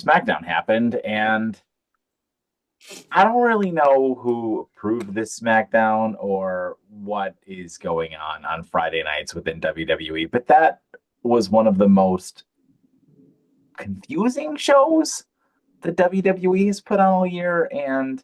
SmackDown happened, and I don't really know who approved this SmackDown or what is going on Friday nights within WWE, but that was one of the most confusing shows that WWE has put on all year, and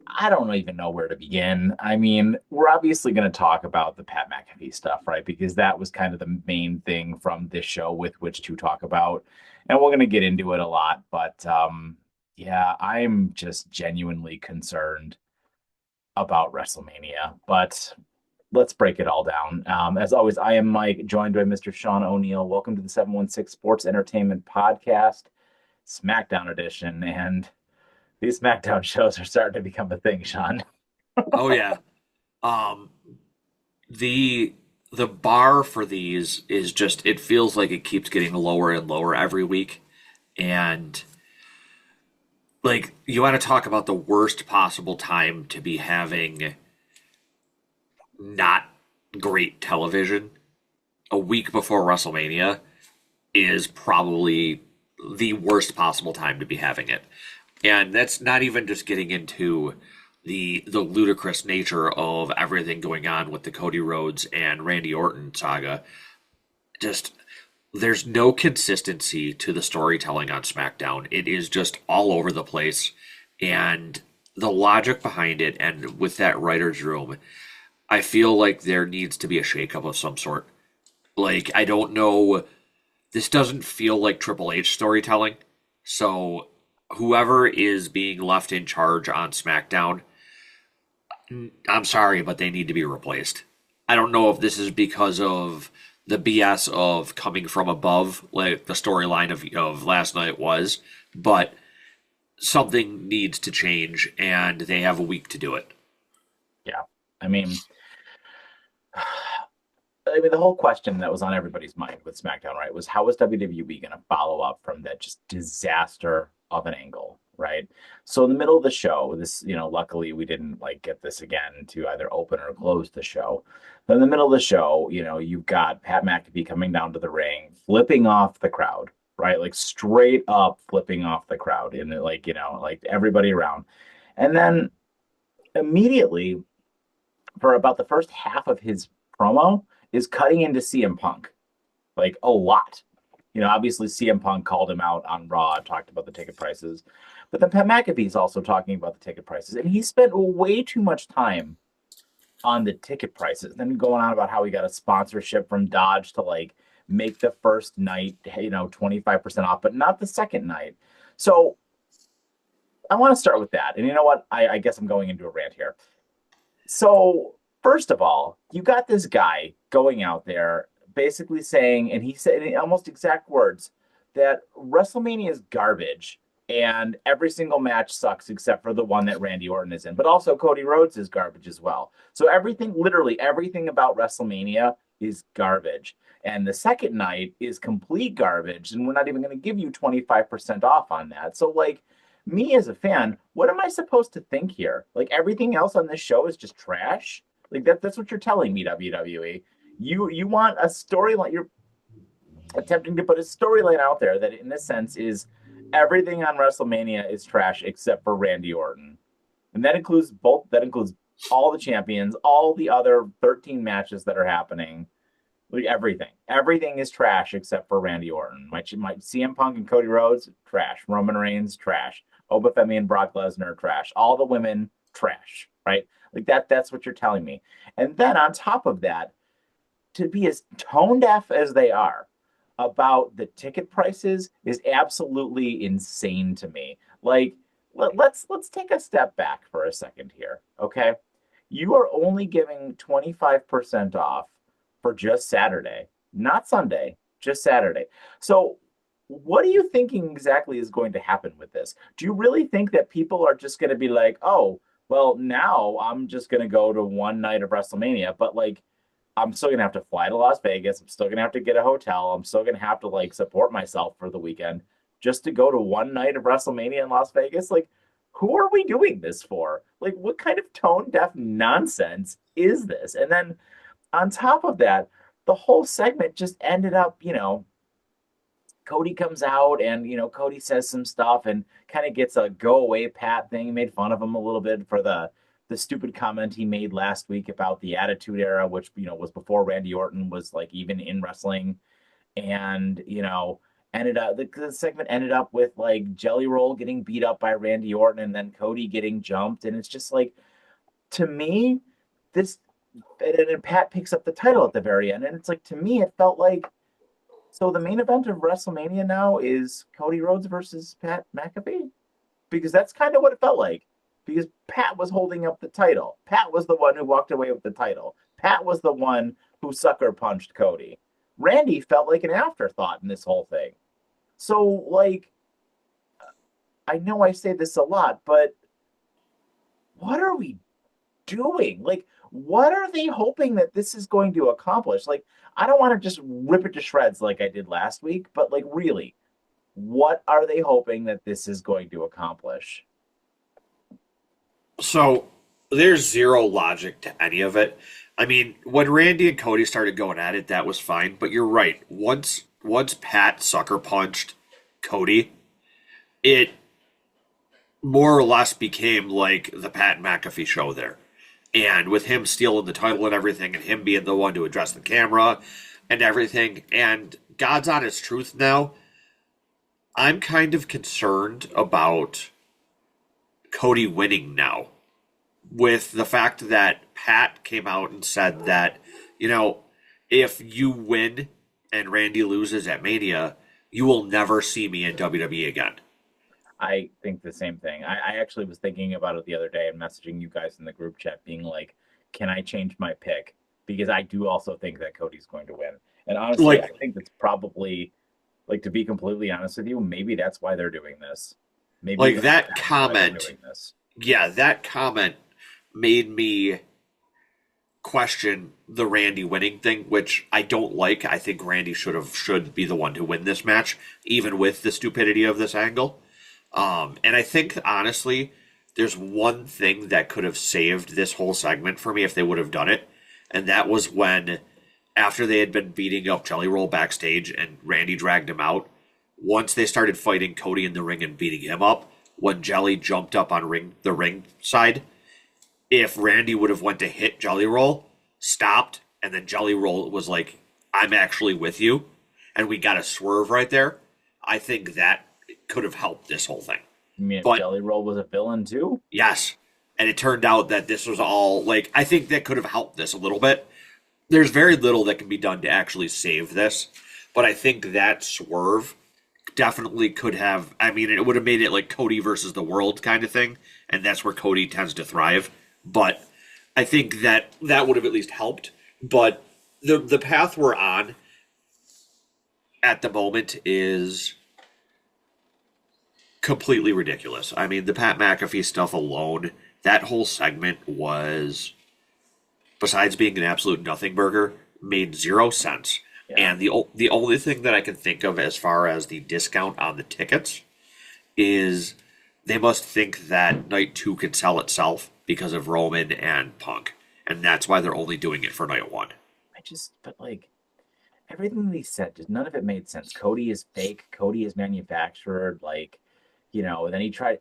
I don't even know where to begin. I mean, we're obviously going to talk about the Pat McAfee stuff, right? Because that was kind of the main thing from this show with which to talk about. And we're going to get into it a lot. But yeah, I'm just genuinely concerned about WrestleMania. But let's break it all down. As always, I am Mike, joined by Mr. Sean O'Neill. Welcome to the 716 Sports Entertainment Podcast, SmackDown edition. And these SmackDown shows are starting to become a thing, Sean. Oh yeah. Um the the bar for these is just it feels like it keeps getting lower and lower every week. And like you want to talk about the worst possible time to be having not great television. A week before WrestleMania is probably the worst possible time to be having it. And that's not even just getting into the ludicrous nature of everything going on with the Cody Rhodes and Randy Orton saga. Just there's no consistency to the storytelling on SmackDown. It is just all over the place, and the logic behind it, and with that writers' room, I feel like there needs to be a shakeup of some sort. Like I don't know, this doesn't feel like Triple H storytelling. So whoever is being left in charge on SmackDown, I'm sorry, but they need to be replaced. I don't know if this is because of the BS of coming from above, like the storyline of last night was, but something needs to change, and they have a week to do it. Yeah. I mean, the whole question that was on everybody's mind with SmackDown, right, was how was WWE going to follow up from that just disaster of an angle, right? So in the middle of the show, this, luckily we didn't like get this again to either open or close the show. But in the middle of the show, you've got Pat McAfee coming down to the ring, flipping off the crowd, right? Like straight up flipping off the crowd and like everybody around. And then immediately for about the first half of his promo is cutting into CM Punk like a lot. Obviously CM Punk called him out on Raw, talked about the ticket prices, but then Pat McAfee's also talking about the ticket prices, and he spent way too much time on the ticket prices. Then going on about how he got a sponsorship from Dodge to like make the first night, 25% off, but not the second night. So I want to start with that. And you know what? I guess I'm going into a rant here. So, first of all, you got this guy going out there basically saying, and he said in almost exact words, that WrestleMania is garbage and every single match sucks except for the one that Randy Orton is in. But also Cody Rhodes is garbage as well. So everything, literally everything about WrestleMania is garbage. And the second night is complete garbage. And we're not even going to give you 25% off on that. So, like, me as a fan, what am I supposed to think here? Like everything else on this show is just trash. Like that's what you're telling me, WWE. You want a storyline. You're attempting to put a storyline out there that, in a sense, is everything on WrestleMania is trash except for Randy Orton, and that includes both. That includes all the champions, all the other 13 matches that are happening. Like everything is trash except for Randy Orton. My CM Punk and Cody Rhodes, trash. Roman Reigns, trash. Obafemi and Brock Lesnar, trash. All the women, trash. Right? Like that's what you're telling me. And then on top of that, to be as tone deaf as they are about the ticket prices is absolutely insane to me. Like let's take a step back for a second here, okay? You are only giving 25% off for just Saturday, not Sunday, just Saturday. So what are you thinking exactly is going to happen with this? Do you really think that people are just going to be like, oh, well, now I'm just going to go to one night of WrestleMania, but like, I'm still going to have to fly to Las Vegas. I'm still going to have to get a hotel. I'm still going to have to like support myself for the weekend just to go to one night of WrestleMania in Las Vegas. Like, who are we doing this for? Like, what kind of tone deaf nonsense is this? And then on top of that, the whole segment just ended up, Cody comes out and, Cody says some stuff and kind of gets a go away Pat thing. He made fun of him a little bit for the stupid comment he made last week about the Attitude Era, which, was before Randy Orton was like even in wrestling. And, ended up the segment ended up with like Jelly Roll getting beat up by Randy Orton and then Cody getting jumped. And it's just like, to me, this and then Pat picks up the title at the very end. And it's like, to me, it felt like, so the main event of WrestleMania now is Cody Rhodes versus Pat McAfee? Because that's kind of what it felt like. Because Pat was holding up the title. Pat was the one who walked away with the title. Pat was the one who sucker punched Cody. Randy felt like an afterthought in this whole thing. So, like, I know I say this a lot, but what are we doing? Like, what are they hoping that this is going to accomplish? Like, I don't want to just rip it to shreds like I did last week, but like, really, what are they hoping that this is going to accomplish? So there's zero logic to any of it. I mean, when Randy and Cody started going at it, that was fine. But you're right. Once Pat sucker punched Cody, it more or less became like the Pat McAfee show there. And with him stealing the title and everything, and him being the one to address the camera and everything, and God's honest truth now, I'm kind of concerned about Cody winning now. With the fact that Pat came out and said that, if you win and Randy loses at Mania, you will never see me in WWE again. I think the same thing. I actually was thinking about it the other day and messaging you guys in the group chat being like, can I change my pick? Because I do also think that Cody's going to win. And honestly, I think that's probably, like, to be completely honest with you, maybe that's why they're doing this. Maybe like that comment. Yeah, that comment made me question the Randy winning thing, which I don't like. I think Randy should be the one to win this match, even with the stupidity of this angle. And I think, honestly, there's one thing that could have saved this whole segment for me if they would have done it, and that was when, after they had been beating up Jelly Roll backstage and Randy dragged him out, once they started fighting Cody in the ring and beating him up, when Jelly jumped up on the ring side, if Randy would have went to hit Jelly Roll, stopped, and then Jelly Roll was like, I'm actually with you, and we got a swerve right there, I think that could have helped this whole thing. You mean if Jelly Roll was a villain too? Yes. And it turned out that this was all, like, I think that could have helped this a little bit. There's very little that can be done to actually save this, but I think that swerve definitely could have, I mean, it would have made it like Cody versus the world kind of thing, and that's where Cody tends to thrive. But I think that would have at least helped. But the path we're on at the moment is completely ridiculous. I mean, the Pat McAfee stuff alone, that whole segment was, besides being an absolute nothing burger, made zero sense. Yeah. And the only thing that I can think of as far as the discount on the tickets is they must think that night 2 can sell itself because of Roman and Punk. And that's why they're only doing it for night 1. But like, everything they said, just none of it made sense. Cody is fake. Cody is manufactured. Like, and then he tried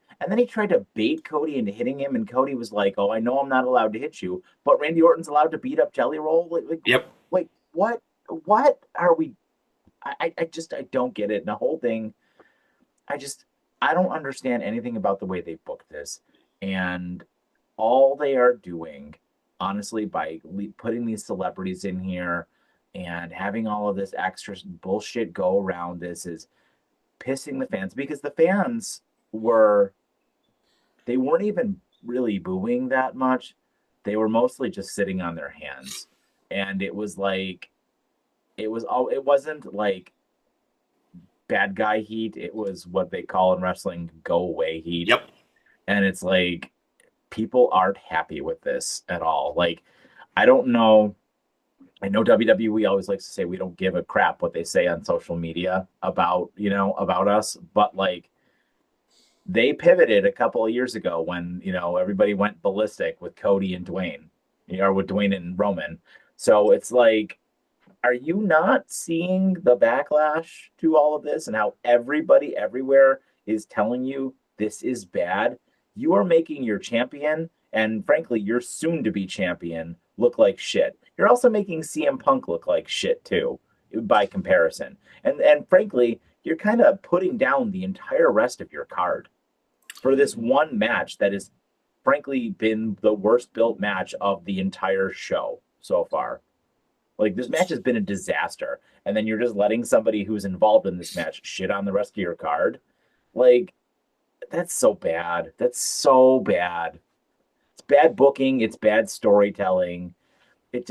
to bait Cody into hitting him, and Cody was like, "Oh, I know I'm not allowed to hit you, but Randy Orton's allowed to beat up Jelly Roll." Yep. Like, what are we? I don't get it. And the whole thing, I don't understand anything about the way they booked this, and all they are doing, honestly, by putting these celebrities in here and having all of this extra bullshit go around this is pissing the fans, because the fans weren't even really booing that much. They were mostly just sitting on their hands. And it was like, it wasn't like bad guy heat. It was what they call in wrestling go away heat. Yep. And it's like, people aren't happy with this at all. Like, I don't know. I know WWE always likes to say we don't give a crap what they say on social media about us, but like, they pivoted a couple of years ago when, everybody went ballistic with Cody and Dwayne, or with Dwayne and Roman. So it's like, are you not seeing the backlash to all of this and how everybody everywhere is telling you this is bad? You are making your champion and frankly your soon to be champion look like shit. You're also making CM Punk look like shit too by comparison. And frankly, you're kind of putting down the entire rest of your card for this one match that has frankly been the worst built match of the entire show so far. Like this match has been a disaster, and then you're just letting somebody who's involved in this match shit on the rest of your card. Like that's so bad. That's so bad. It's bad booking. It's bad storytelling. It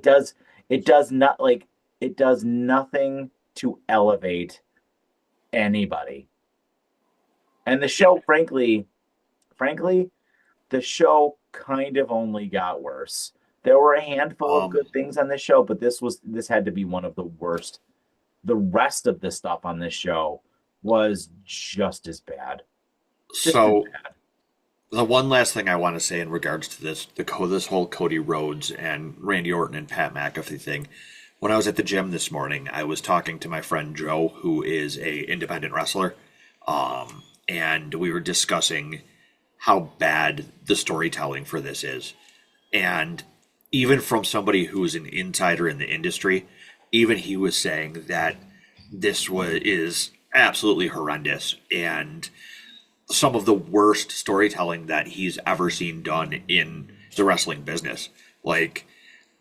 does not like it does nothing to elevate anybody. And the show, frankly, the show kind of only got worse. There were a handful of Um, good things on this show, but this had to be one of the worst. The rest of the stuff on this show was just as bad. Just as so bad. the one last thing I want to say in regards to this whole Cody Rhodes and Randy Orton and Pat McAfee thing. When I was at the gym this morning, I was talking to my friend Joe, who is a independent wrestler, and we were discussing how bad the storytelling for this is. And even from somebody who's an insider in the industry, even he was saying that is absolutely horrendous and some of the worst storytelling that he's ever seen done in the wrestling business. Like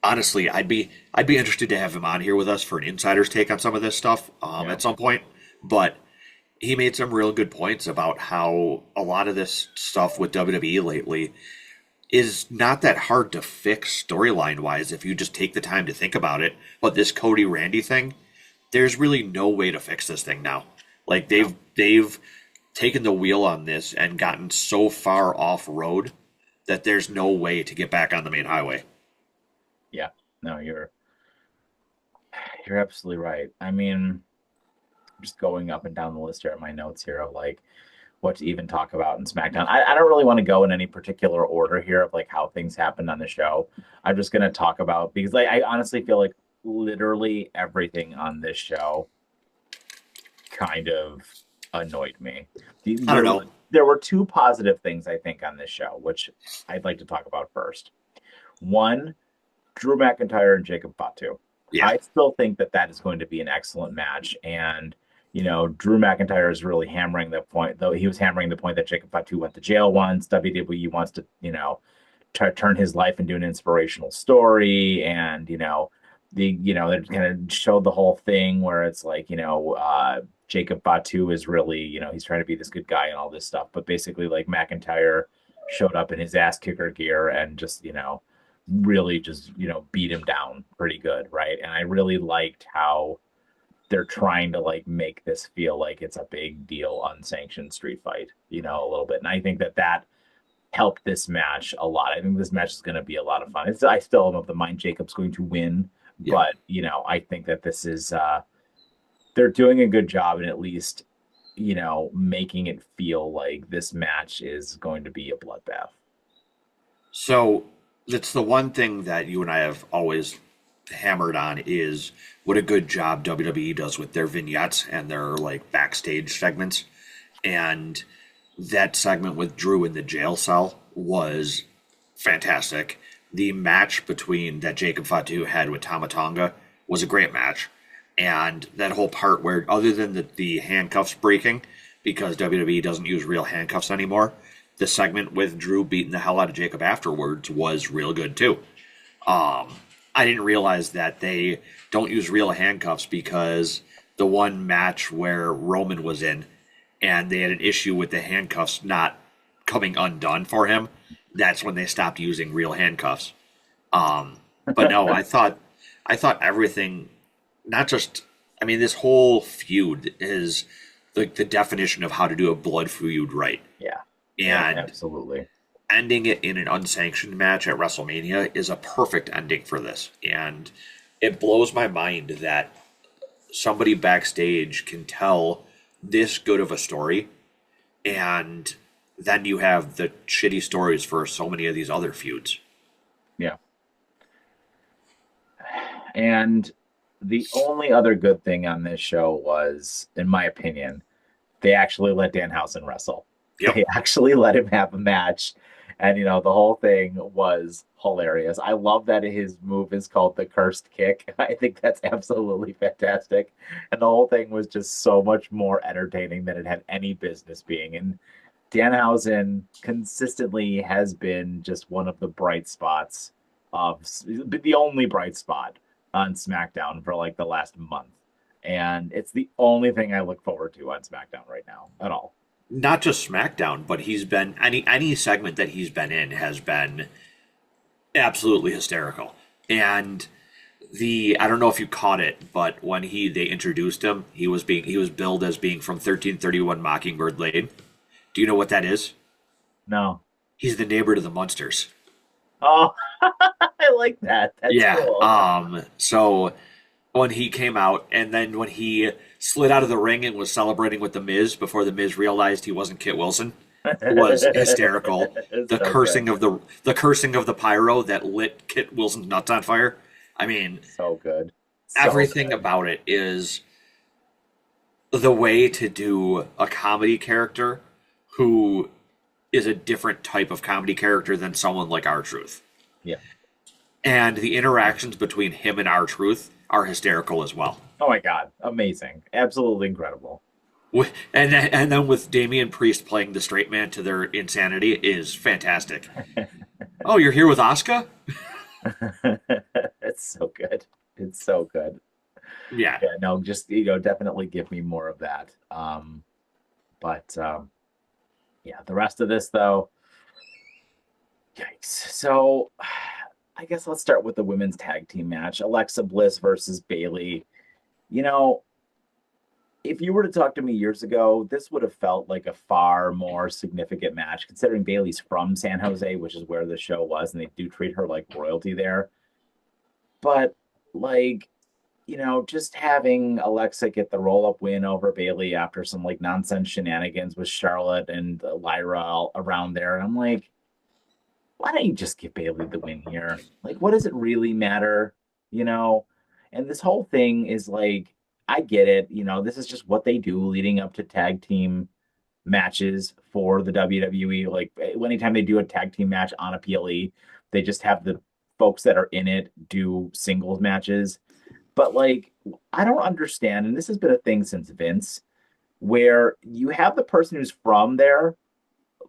honestly, I'd be interested to have him on here with us for an insider's take on some of this stuff Yeah. at some point. But he made some real good points about how a lot of this stuff with WWE lately is not that hard to fix storyline wise if you just take the time to think about it. But this Cody Randy thing, there's really no way to fix this thing now. Like they've taken the wheel on this and gotten so far off road that there's no way to get back on the main highway. Yeah. No, you're absolutely right. I mean, just going up and down the list here at my notes here of like what to even talk about in SmackDown. I don't really want to go in any particular order here of like how things happened on the show. I'm just gonna talk about because like I honestly feel like literally everything on this show kind of annoyed me. I don't know. There were two positive things I think on this show, which I'd like to talk about first. One, Drew McIntyre and Jacob Fatu. Yeah. I still think that that is going to be an excellent match. And, Drew McIntyre is really hammering the point, though he was hammering the point that Jacob Fatu went to jail once. WWE wants to, turn his life into an inspirational story. And, they kind of showed the whole thing where it's like, Jacob Fatu is really, he's trying to be this good guy and all this stuff. But basically, like McIntyre showed up in his ass kicker gear and just, really just beat him down pretty good, right? And I really liked how they're trying to like make this feel like it's a big deal unsanctioned street fight, a little bit. And I think that helped this match a lot. I think this match is going to be a lot of fun. I still am of the mind Jacob's going to win, Yeah. but I think that this is they're doing a good job in at least making it feel like this match is going to be a bloodbath. So that's the one thing that you and I have always hammered on is what a good job WWE does with their vignettes and their like backstage segments. And that segment with Drew in the jail cell was fantastic. The match between that Jacob Fatu had with Tama Tonga was a great match. And that whole part where, other than the handcuffs breaking, because WWE doesn't use real handcuffs anymore, the segment with Drew beating the hell out of Jacob afterwards was real good too. I didn't realize that they don't use real handcuffs because the one match where Roman was in and they had an issue with the handcuffs not coming undone for him, that's when they stopped using real handcuffs. But no, I thought everything, not just, I mean, this whole feud is like the definition of how to do a blood feud right. Yeah. And Absolutely. ending it in an unsanctioned match at WrestleMania is a perfect ending for this. And it blows my mind that somebody backstage can tell this good of a story, and then you have the shitty stories for so many of these other feuds. Yeah. And The only other good thing on this show was, in my opinion, they actually let Danhausen wrestle. Yep. They actually let him have a match. And, the whole thing was hilarious. I love that his move is called the cursed kick. I think that's absolutely fantastic. And the whole thing was just so much more entertaining than it had any business being. And Danhausen consistently has been just one of the bright spots of the only bright spot on SmackDown for like the last month. And it's the only thing I look forward to on SmackDown right now at all. Not just SmackDown, but he's been any segment that he's been in has been absolutely hysterical. And I don't know if you caught it, but when they introduced him, he was billed as being from 1331 Mockingbird Lane. Do you know what that is? No. He's the neighbor to the Munsters. Oh, I like that. That's Yeah. cool. So when he came out, and then when he slid out of the ring and was celebrating with the Miz before the Miz realized he wasn't Kit Wilson, was hysterical. It's The so cursing good. of the cursing of the pyro that lit Kit Wilson's nuts on fire. I mean, So good. So everything good. about it is the way to do a comedy character who is a different type of comedy character than someone like R-Truth. Yeah. And the interactions between him and R-Truth are hysterical as well. Oh my God. Amazing. Absolutely incredible. And then with Damian Priest playing the straight man to their insanity is fantastic. Oh, you're here with Asuka? It's so good. It's so good. Yeah. Yeah, no, just definitely give me more of that. But yeah, the rest of this though, yikes. So I guess let's start with the women's tag team match. Alexa Bliss versus Bailey. You know, if you were to talk to me years ago, this would have felt like a far more significant match, considering Bailey's from San Jose, which is where the show was, and they do treat her like royalty there. But like, just having Alexa get the roll up win over Bailey after some like nonsense shenanigans with Charlotte and Lyra all around there. And I'm like, why don't you just give Bailey the win here? Like, what does it really matter? You know? And this whole thing is like, I get it. This is just what they do leading up to tag team matches for the WWE. Like, anytime they do a tag team match on a PLE, they just have the folks that are in it do singles matches. But like, I don't understand, and this has been a thing since Vince, where you have the person who's from there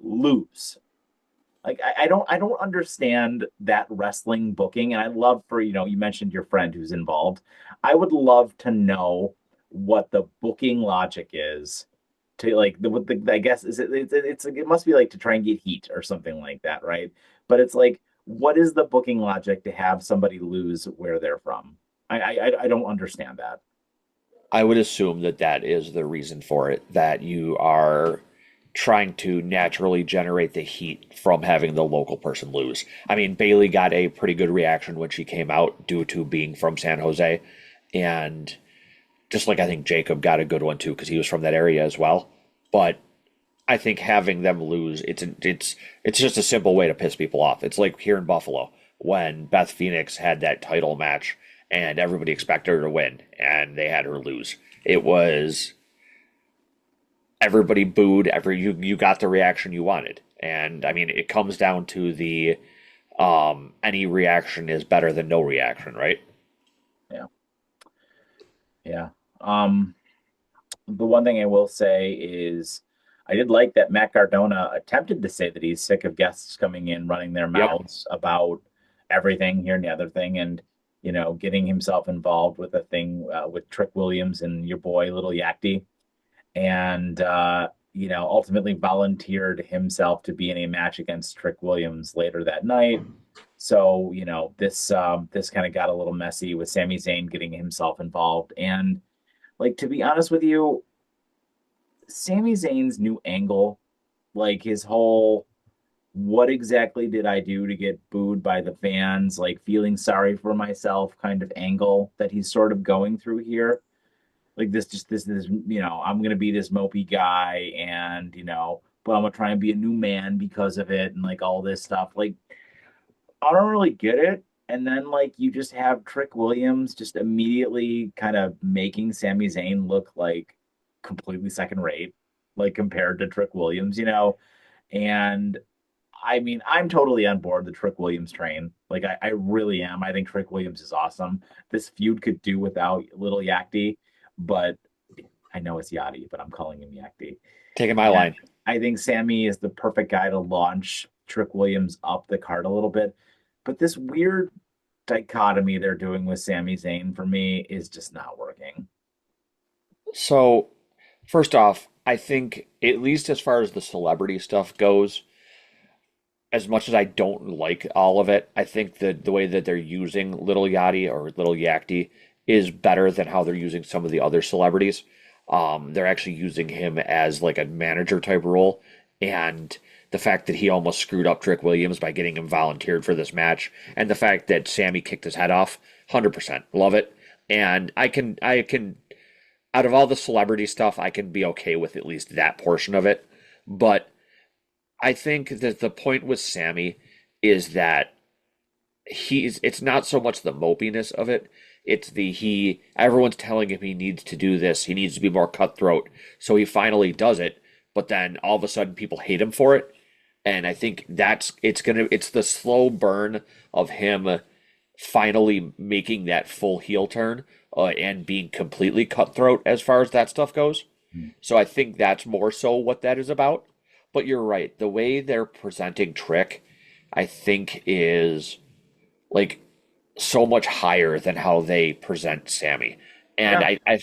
lose. Like, I don't understand that wrestling booking, and I'd love for you mentioned your friend who's involved. I would love to know what the booking logic is to like I guess is it must be like to try and get heat or something like that, right? But it's like, what is the booking logic to have somebody lose where they're from? I don't understand that. I would assume that that is the reason for it, that you are trying to naturally generate the heat from having the local person lose. I mean, Bailey got a pretty good reaction when she came out due to being from San Jose. And just like I think Jacob got a good one too, because he was from that area as well. But I think having them lose, it's just a simple way to piss people off. It's like here in Buffalo when Beth Phoenix had that title match and everybody expected her to win and they had her lose. It was everybody booed, you got the reaction you wanted. And I mean it comes down to the any reaction is better than no reaction, right? Yeah, yeah. The one thing I will say is I did like that Matt Cardona attempted to say that he's sick of guests coming in running their Yep. mouths about everything here and the other thing, and getting himself involved with a thing with Trick Williams and your boy Little Yachty, and ultimately volunteered himself to be in a match against Trick Williams later that night. So this kind of got a little messy with Sami Zayn getting himself involved, and like, to be honest with you, Sami Zayn's new angle, like his whole what exactly did I do to get booed by the fans, like feeling sorry for myself kind of angle that he's sort of going through here. Like this, I'm gonna be this mopey guy, and but I'm gonna try and be a new man because of it, and like all this stuff. Like, I don't really get it. And then like you just have Trick Williams just immediately kind of making Sami Zayn look like completely second rate, like compared to Trick Williams, And I mean, I'm totally on board the Trick Williams train. Like I really am. I think Trick Williams is awesome. This feud could do without Little Yachty, but I know it's Yachty, but I'm calling him Yachty. Taking my And line. I think Sammy is the perfect guy to launch Trick Williams up the card a little bit. But this weird dichotomy they're doing with Sami Zayn for me is just not working. So, first off, I think, at least as far as the celebrity stuff goes, as much as I don't like all of it, I think that the way that they're using Little Yachty or Little Yachty is better than how they're using some of the other celebrities. They're actually using him as like a manager type role, and the fact that he almost screwed up Trick Williams by getting him volunteered for this match, and the fact that Sammy kicked his head off, 100% love it. And I can, out of all the celebrity stuff, I can be okay with at least that portion of it. But I think that the point with Sammy is that it's not so much the mopiness of it, it's everyone's telling him he needs to do this, he needs to be more cutthroat, so he finally does it, but then all of a sudden people hate him for it. And I think it's the slow burn of him finally making that full heel turn, and being completely cutthroat as far as that stuff goes. Hmm. So I think that's more so what that is about. But you're right. The way they're presenting Trick, I think, is like so much higher than how they present Sammy. And Yeah.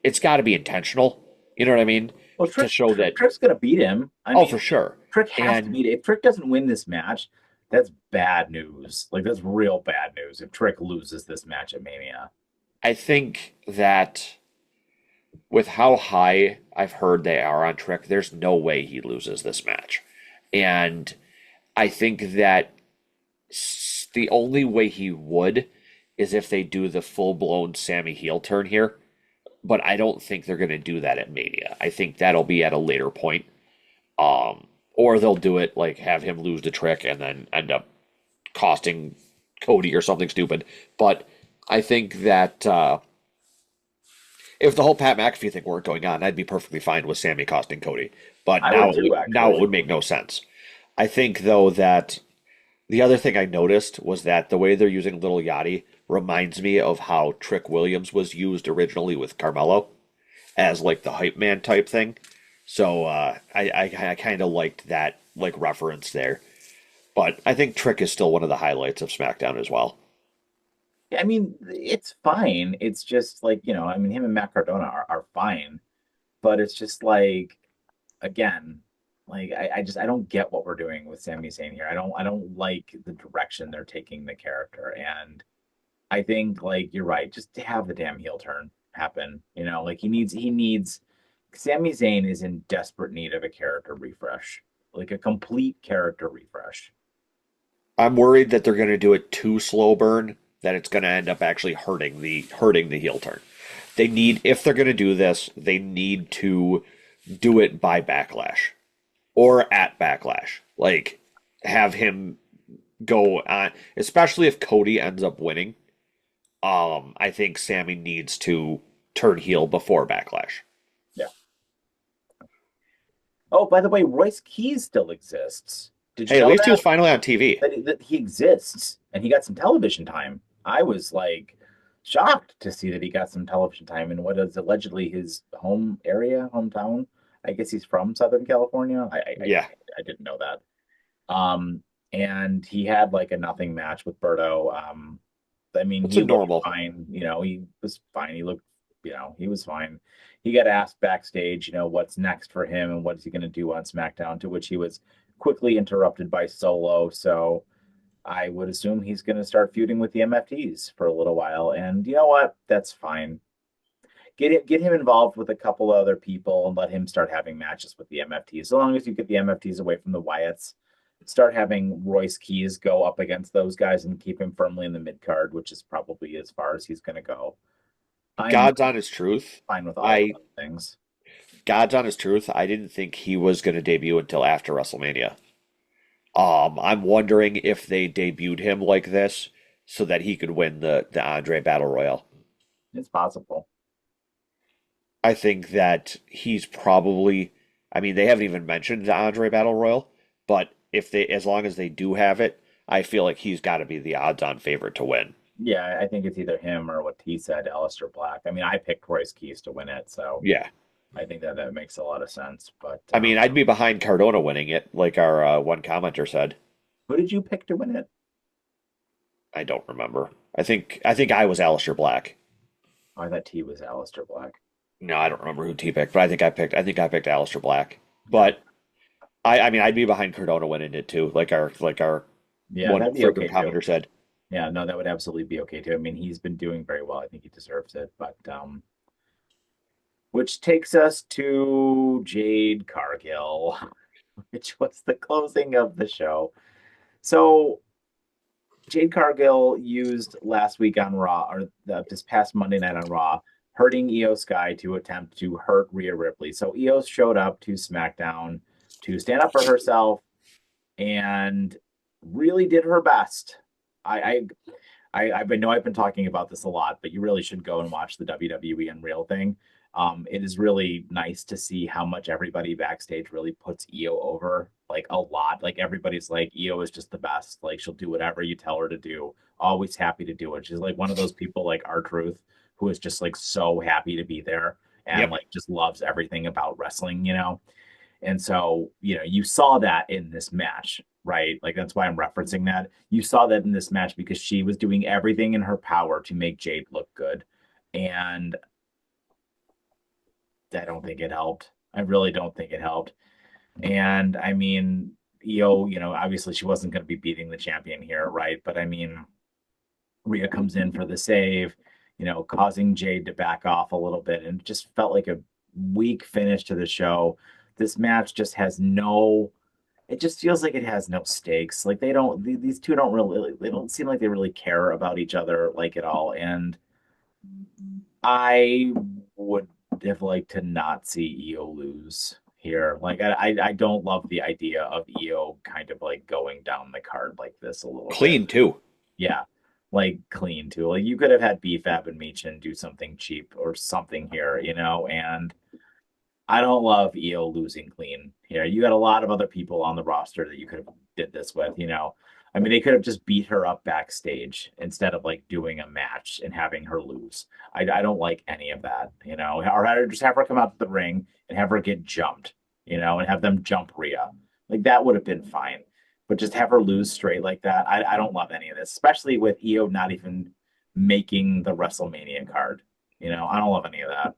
it's got to be intentional. You know what I mean? Well, To show that, Trick's gonna beat him. I oh, mean, for sure. Trick has to And beat it. If Trick doesn't win this match, that's bad news. Like that's real bad news if Trick loses this match at Mania. I think that with how high I've heard they are on Trick, there's no way he loses this match. And I think that the only way he would is if they do the full blown Sammy heel turn here. But I don't think they're going to do that at Mania. I think that'll be at a later point. Or they'll do it like have him lose the Trick and then end up costing Cody or something stupid. But I think that if the whole Pat McAfee thing weren't going on, I'd be perfectly fine with Sammy costing Cody. But I would too, now it actually. would make no sense. I think though that the other thing I noticed was that the way they're using Little Yachty reminds me of how Trick Williams was used originally with Carmelo as like the hype man type thing. So I kind of liked that like reference there. But I think Trick is still one of the highlights of SmackDown as well. Yeah, I mean, it's fine. It's just like, I mean, him and Matt Cardona are fine, but it's just like, again, like I don't get what we're doing with Sami Zayn here. I don't like the direction they're taking the character. And I think like you're right, just to have the damn heel turn happen, like he needs Sami Zayn is in desperate need of a character refresh, like a complete character refresh. I'm worried that they're going to do it too slow burn, that it's going to end up actually hurting the heel turn. They need, if they're going to do this, they need to do it by Backlash or at Backlash. Like have him go on, especially if Cody ends up winning. I think Sammy needs to turn heel before Backlash. Yeah. Oh, by the way, Royce Keys still exists. Did you Hey, at know least he was that? finally on TV. That he exists and he got some television time. I was like shocked to see that he got some television time in what is allegedly his home area, hometown. I guess he's from Southern California. Yeah, I didn't know that. And he had like a nothing match with Berto. I mean, it's he a looked normal. fine. He was fine. He looked, he was fine. He got asked backstage, what's next for him and what is he going to do on SmackDown, to which he was quickly interrupted by Solo. So I would assume he's going to start feuding with the MFTs for a little while. And you know what? That's fine. Get him involved with a couple other people and let him start having matches with the MFTs. So long as you get the MFTs away from the Wyatts, start having Royce Keys go up against those guys and keep him firmly in the mid card, which is probably as far as he's going to go. I'm God's honest truth. fine with all of I those things. God's honest truth. I didn't think he was going to debut until after WrestleMania. I'm wondering if they debuted him like this so that he could win the Andre Battle Royal. It's possible. I think that he's probably, I mean, they haven't even mentioned the Andre Battle Royal, but if they, as long as they do have it, I feel like he's got to be the odds-on favorite to win. Yeah, I think it's either him or what he said, Aleister Black. I mean, I picked Royce Keys to win it, so Yeah. I think that that makes a lot of sense. But I mean, I'd be behind Cardona winning it, like our one commenter said. who did you pick to win it? I don't remember. I think I was Aleister Black. Oh, I thought T was Aleister Black. No, I don't remember who T picked, but I think I picked Aleister Black. Okay. But I mean I'd be behind Cardona winning it too, like our Yeah, one that'd be frequent okay too. commenter said. Yeah, no, that would absolutely be okay too. I mean, he's been doing very well. I think he deserves it. But which takes us to Jade Cargill, which was the closing of the show. So Jade Cargill used last week on Raw, or this past Monday night on Raw, hurting Io Sky to attempt to hurt Rhea Ripley. So Io showed up to SmackDown to stand up for herself and really did her best. I know I've been talking about this a lot, but you really should go and watch the WWE Unreal thing. It is really nice to see how much everybody backstage really puts Io over, like a lot. Like everybody's like, Io is just the best. Like she'll do whatever you tell her to do. Always happy to do it. She's like one of those people like R-Truth who is just like so happy to be there and Yep. like just loves everything about wrestling, you know? And so, you saw that in this match, right? Like that's why I'm referencing that. You saw that in this match because she was doing everything in her power to make Jade look good. And I don't think it helped. I really don't think it helped. And I mean, obviously she wasn't going to be beating the champion here, right? But I mean, Rhea comes in for the save, causing Jade to back off a little bit, and it just felt like a weak finish to the show. This match just has no. It just feels like it has no stakes. Like they don't. These two don't really. They don't seem like they really care about each other like at all. And I would have liked to not see Io lose here. Like I don't love the idea of Io kind of like going down the card like this a little bit. Clean too. Yeah, like clean too. Like you could have had BFAB and Meechin do something cheap or something here, and I don't love Io losing clean here. You had a lot of other people on the roster that you could have did this with. I mean, they could have just beat her up backstage instead of like doing a match and having her lose. I don't like any of that. Or just have her come out to the ring and have her get jumped, and have them jump Rhea. Like that would have been fine. But just have her lose straight like that. I don't love any of this, especially with Io not even making the WrestleMania card. I don't love any of that.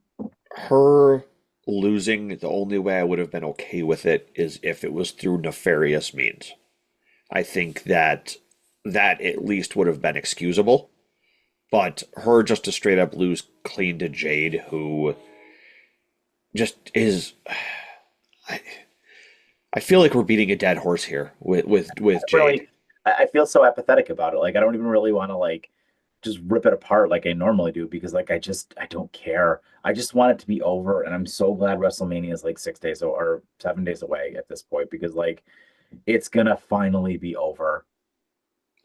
Her losing, the only way I would have been okay with it is if it was through nefarious means. I think that at least would have been excusable. But her just to straight up lose clean to Jade, who just is, I, I feel like we're beating a dead horse here with Jade. Really, I feel so apathetic about it. Like I don't even really want to like just rip it apart like I normally do because like I don't care. I just want it to be over, and I'm so glad WrestleMania is like 6 days or 7 days away at this point because like it's gonna finally be over.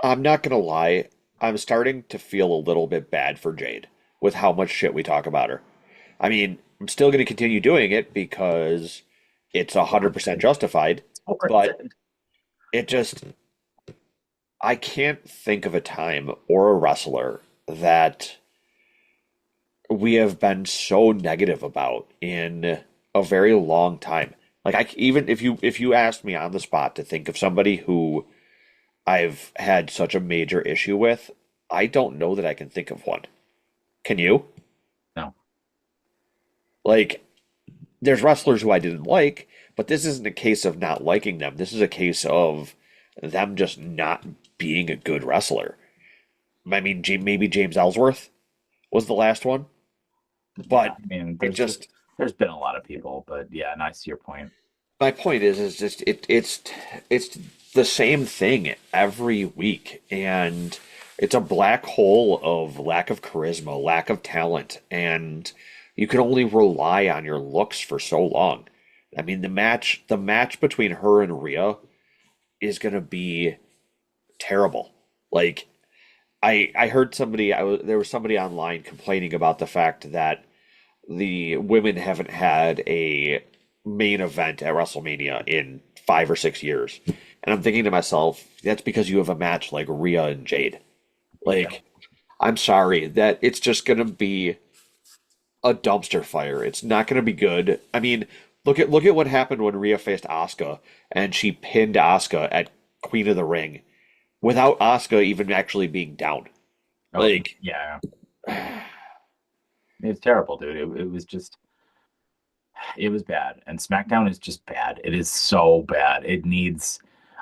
I'm not gonna lie, I'm starting to feel a little bit bad for Jade with how much shit we talk about her. I mean, I'm still gonna continue doing it because it's 100% justified, but it just I can't think of a time or a wrestler that we have been so negative about in a very long time. Like even if you asked me on the spot to think of somebody who I've had such a major issue with, I don't know that I can think of one. Can you? No. Like there's wrestlers who I didn't like, but this isn't a case of not liking them. This is a case of them just not being a good wrestler. I mean, maybe James Ellsworth was the last one, Yeah, but I mean, it just there's been a lot of people, but yeah, and I see your point. my point is just it's the same thing every week, and it's a black hole of lack of charisma, lack of talent, and you can only rely on your looks for so long. I mean, the match between her and Rhea is gonna be terrible. Like I heard somebody there was somebody online complaining about the fact that the women haven't had a main event at WrestleMania in 5 or 6 years. And I'm thinking to myself, that's because you have a match like Rhea and Jade. Yeah. Like, I'm sorry that it's just gonna be a dumpster fire. It's not gonna be good. I mean, look at what happened when Rhea faced Asuka and she pinned Asuka at Queen of the Ring without Asuka even actually being down. Oh, Like, yeah. It's terrible, dude. It was just, it was bad. And SmackDown is just bad. It is so bad. It needs,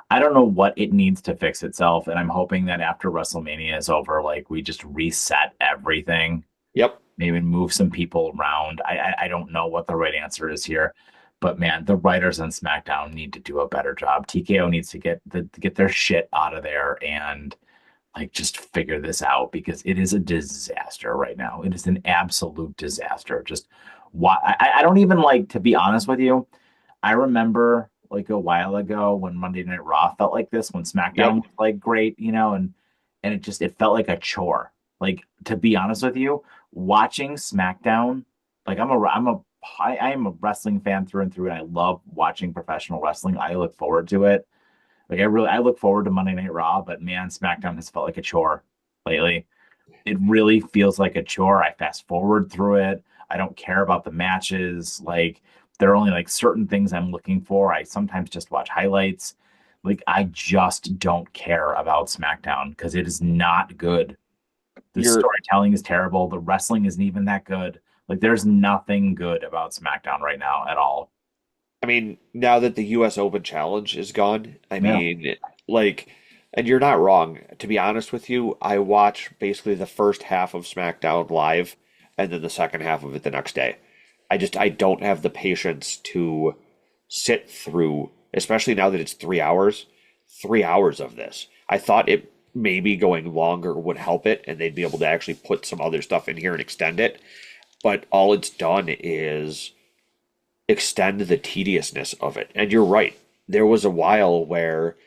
I don't know what it needs to fix itself. And I'm hoping that after WrestleMania is over, like we just reset everything, yep, maybe move some people around. I don't know what the right answer is here. But man, the writers on SmackDown need to do a better job. TKO needs to get their shit out of there and like just figure this out because it is a disaster right now. It is an absolute disaster. Just why I don't even like to be honest with you. I remember like a while ago when Monday Night Raw felt like this, when SmackDown yep. was like great, and it felt like a chore. Like to be honest with you, watching SmackDown, like I am a wrestling fan through and through, and I love watching professional wrestling. I look forward to it. Like I look forward to Monday Night Raw, but man, SmackDown has felt like a chore lately. It really feels like a chore. I fast forward through it. I don't care about the matches. Like there are only like certain things I'm looking for. I sometimes just watch highlights. Like I just don't care about SmackDown because it is not good. The You're storytelling is terrible. The wrestling isn't even that good. Like there's nothing good about SmackDown right now at all. I mean, now that the US Open Challenge is gone, I Yeah. mean, like, and you're not wrong. To be honest with you, I watch basically the first half of SmackDown live and then the second half of it the next day. I don't have the patience to sit through, especially now that it's 3 hours, 3 hours of this. I thought it maybe going longer would help it and they'd be able to actually put some other stuff in here and extend it. But all it's done is extend the tediousness of it. And you're right. There was a while where,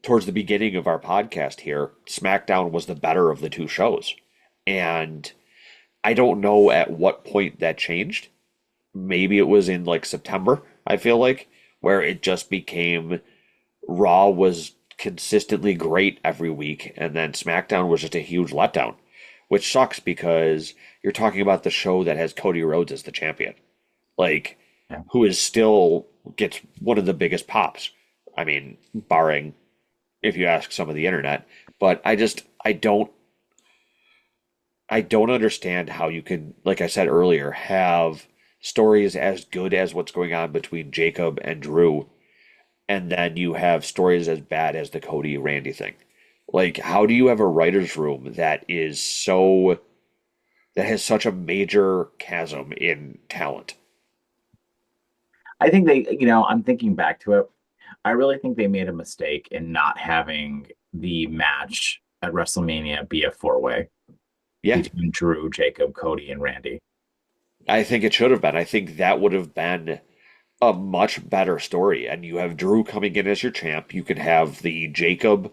towards the beginning of our podcast here, SmackDown was the better of the two shows. And I don't know at what point that changed. Maybe it was in like September, I feel like, where it just became Raw was consistently great every week, and then SmackDown was just a huge letdown, which sucks because you're talking about the show that has Cody Rhodes as the champion. Like, Yeah. who is still gets one of the biggest pops. I mean, barring if you ask some of the internet, but I don't understand how you can, like I said earlier, have stories as good as what's going on between Jacob and Drew, and then you have stories as bad as the Cody Randy thing. Like, how do you have a writer's room that has such a major chasm in talent? I think I'm thinking back to it. I really think they made a mistake in not having the match at WrestleMania be a four-way Yeah, between Drew, Jacob, Cody, and Randy. I think it should have been. I think that would have been a much better story. And you have Drew coming in as your champ. You could have the Jacob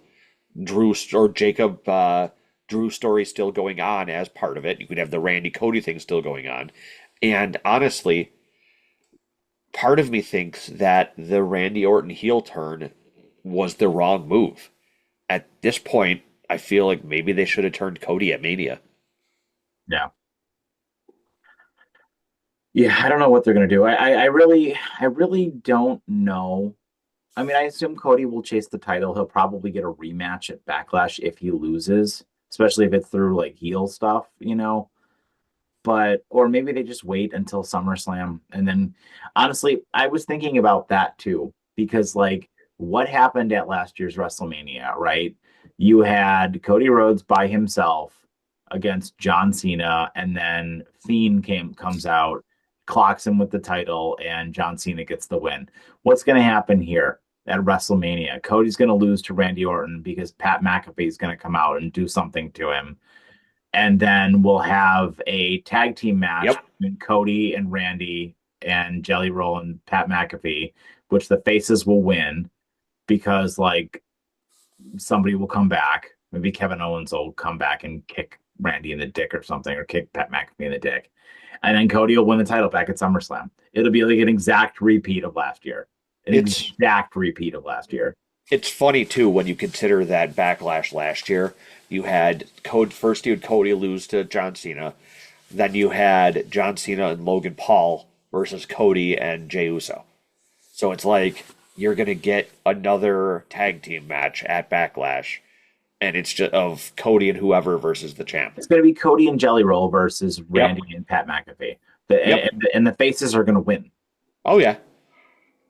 Drew story still going on as part of it. You could have the Randy Cody thing still going on. And honestly, part of me thinks that the Randy Orton heel turn was the wrong move. At this point, I feel like maybe they should have turned Cody at Mania. Yeah. Yeah, I don't know what they're gonna do. I really don't know. I mean, I assume Cody will chase the title. He'll probably get a rematch at Backlash if he loses, especially if it's through like heel stuff. But or maybe they just wait until SummerSlam. And then honestly, I was thinking about that too, because like what happened at last year's WrestleMania, right? You had Cody Rhodes by himself against John Cena, and then comes out, clocks him with the title, and John Cena gets the win. What's gonna happen here at WrestleMania? Cody's gonna lose to Randy Orton because Pat McAfee is gonna come out and do something to him, and then we'll have a tag team match Yep. between Cody and Randy and Jelly Roll and Pat McAfee, which the faces will win because like somebody will come back. Maybe Kevin Owens will come back and kick Randy in the dick or something, or kick Pat McAfee in the dick. And then Cody will win the title back at SummerSlam. It'll be like an exact repeat of last year. An It's exact repeat of last year. it's funny too when you consider that backlash last year. You had Cody lose to John Cena, then you had John Cena and Logan Paul versus Cody and Jey Uso. So it's like you're gonna get another tag team match at Backlash, and it's just of Cody and whoever versus the champ. It's going to be Cody and Jelly Roll versus Yep. Randy and Pat McAfee. Yep. And the faces are going to win. Oh yeah.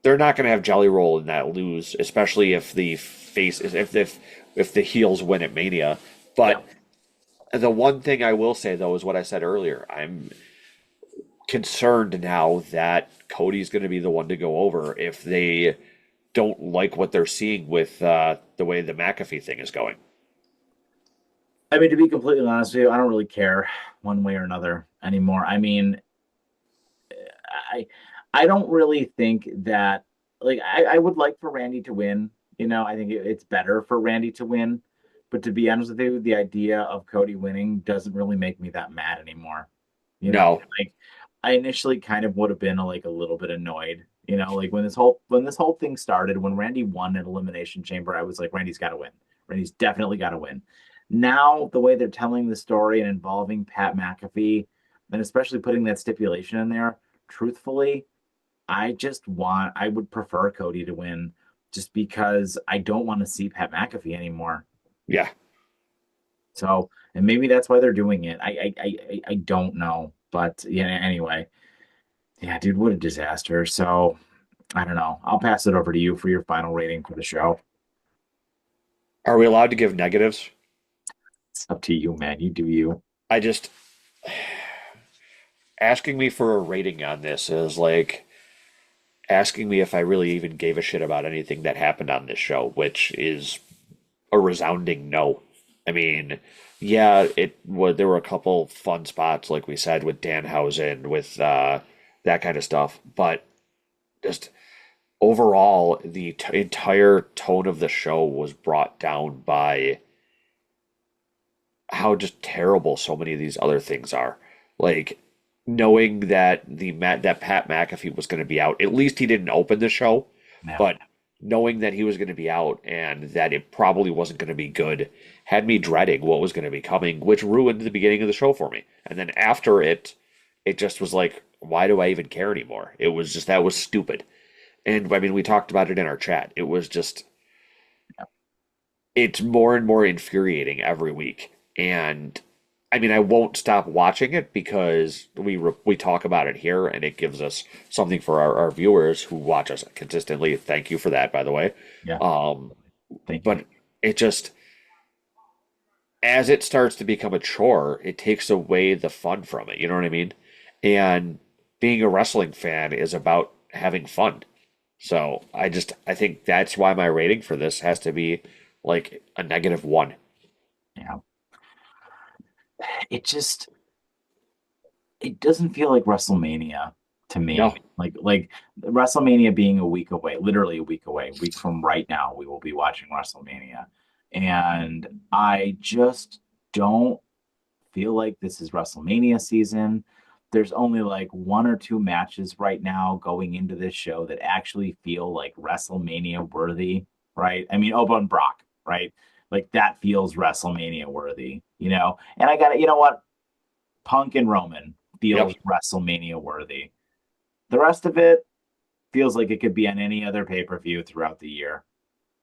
They're not gonna have Jelly Roll in that lose, especially if the face is if the heels win at Mania. Yeah. But the one thing I will say though is what I said earlier. I'm concerned now that Cody's going to be the one to go over if they don't like what they're seeing with the way the McAfee thing is going. I mean, to be completely honest with you, I don't really care one way or another anymore. I mean, I I don't really think that like I would like for Randy to win. I think it's better for Randy to win. But to be honest with you, the idea of Cody winning doesn't really make me that mad anymore. No, Like I initially kind of would have been like a little bit annoyed. Like when this whole thing started, when Randy won an Elimination Chamber, I was like, Randy's got to win. Randy's definitely got to win. Now, the way they're telling the story and involving Pat McAfee, and especially putting that stipulation in there, truthfully, I would prefer Cody to win just because I don't want to see Pat McAfee anymore. yeah. So, and maybe that's why they're doing it. I don't know, but yeah. Anyway, yeah, dude, what a disaster. So, I don't know. I'll pass it over to you for your final rating for the show. Are we allowed to give negatives? It's up to you, man. You do you. I just asking me for a rating on this is like asking me if I really even gave a shit about anything that happened on this show, which is a resounding no. I mean, yeah, there were a couple fun spots, like we said, with Danhausen, with that kind of stuff, but just overall, the entire tone of the show was brought down by how just terrible so many of these other things are. Like knowing that that Pat McAfee was going to be out. At least he didn't open the show, Yeah. but knowing that he was going to be out and that it probably wasn't going to be good had me dreading what was going to be coming, which ruined the beginning of the show for me. And then after it just was like, why do I even care anymore? It was just that was stupid. And I mean, we talked about it in our chat. It was just it's more and more infuriating every week. And I mean, I won't stop watching it because we talk about it here, and it gives us something for our viewers who watch us consistently. Thank you for that, by the way. Yeah. Um, Thank you. but it just as it starts to become a chore, it takes away the fun from it. You know what I mean? And being a wrestling fan is about having fun. So I think that's why my rating for this has to be like a -1. Yeah. It just it doesn't feel like WrestleMania to me. No, Like WrestleMania being a week away, literally a week away, a week from right now, we will be watching WrestleMania. And I just don't feel like this is WrestleMania season. There's only like one or two matches right now going into this show that actually feel like WrestleMania worthy, right? I mean, Oba and Brock, right? Like that feels WrestleMania worthy. And I got it. You know what? Punk and Roman yep, feels WrestleMania worthy. The rest of it feels like it could be on any other pay-per-view throughout the year.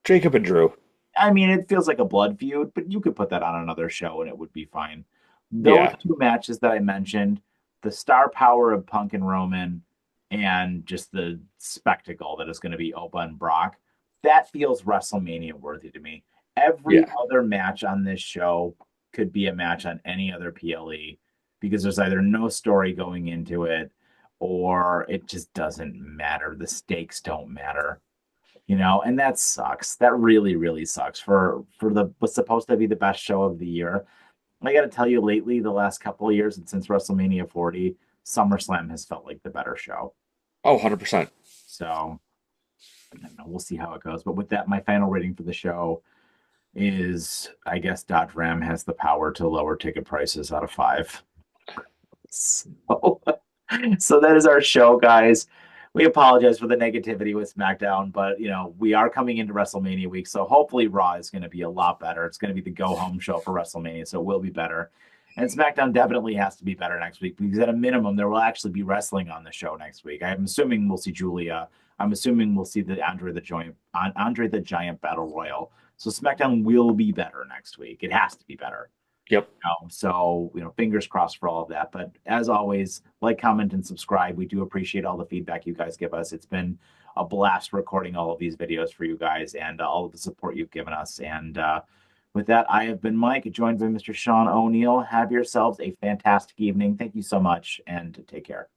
Jacob and Drew. I mean, it feels like a blood feud, but you could put that on another show and it would be fine. Those Yeah, two matches that I mentioned, the star power of Punk and Roman, and just the spectacle that is going to be Oba and Brock, that feels WrestleMania worthy to me. Every yeah, other match on this show could be a match on any other PLE because there's either no story going into it or it just doesn't matter. The stakes don't matter, and that sucks. That really, really sucks for the what's supposed to be the best show of the year. I got to tell you, lately, the last couple of years, and since WrestleMania 40, SummerSlam has felt like the better show. oh, 100%. So I don't know, we'll see how it goes. But with that, my final rating for the show is I guess Dodge Ram has the power to lower ticket prices out of five. So, so that is our show, guys. We apologize for the negativity with SmackDown, but we are coming into WrestleMania week, so hopefully Raw is going to be a lot better. It's going to be the go-home show for WrestleMania, so it will be better. And SmackDown definitely has to be better next week because at a minimum, there will actually be wrestling on the show next week. I'm assuming we'll see Julia. I'm assuming we'll see the Andre the Giant Battle Royal. So SmackDown will be better next week. It has to be better. Yep. So, fingers crossed for all of that. But as always, like, comment, and subscribe. We do appreciate all the feedback you guys give us. It's been a blast recording all of these videos for you guys and all of the support you've given us. And with that, I have been Mike, joined by Mr. Sean O'Neill. Have yourselves a fantastic evening. Thank you so much, and take care.